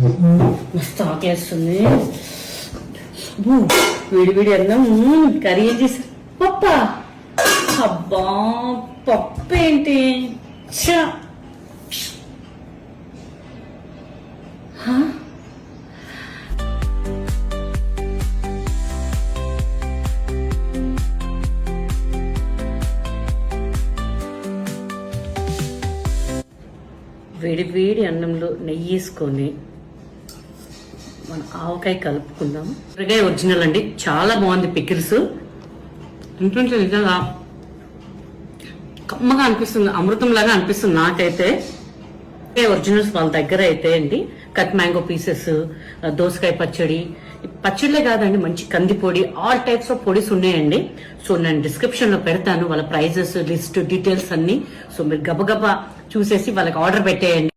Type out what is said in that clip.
మస్తు ఆకలేస్తుంది. వేడి వేడి అన్నం. కర్రీ ఏం చేశారు? పప్ప. అబ్బా పప్పు ఏంటి? వేడి వేడి అన్నంలో నెయ్యి వేసుకొని మన ఆవకాయ కలుపుకుందాం. ఊరగాయ ఒరిజినల్ అండి, చాలా బాగుంది. పికిల్స్ తింటుంటే నిజంగా కమ్మగా అనిపిస్తుంది, అమృతం లాగా అనిపిస్తుంది నాకైతే. ఒరిజినల్స్ వాళ్ళ దగ్గర అయితే అండి కట్ మ్యాంగో పీసెస్, దోసకాయ పచ్చడి, పచ్చడిలే కాదండి, మంచి కంది పొడి, ఆల్ టైప్స్ ఆఫ్ పొడిస్ ఉన్నాయండి. సో నేను డిస్క్రిప్షన్ లో పెడతాను వాళ్ళ ప్రైజెస్ లిస్ట్ డీటెయిల్స్ అన్ని. సో మీరు గబగబా చూసేసి వాళ్ళకి ఆర్డర్ పెట్టేయండి.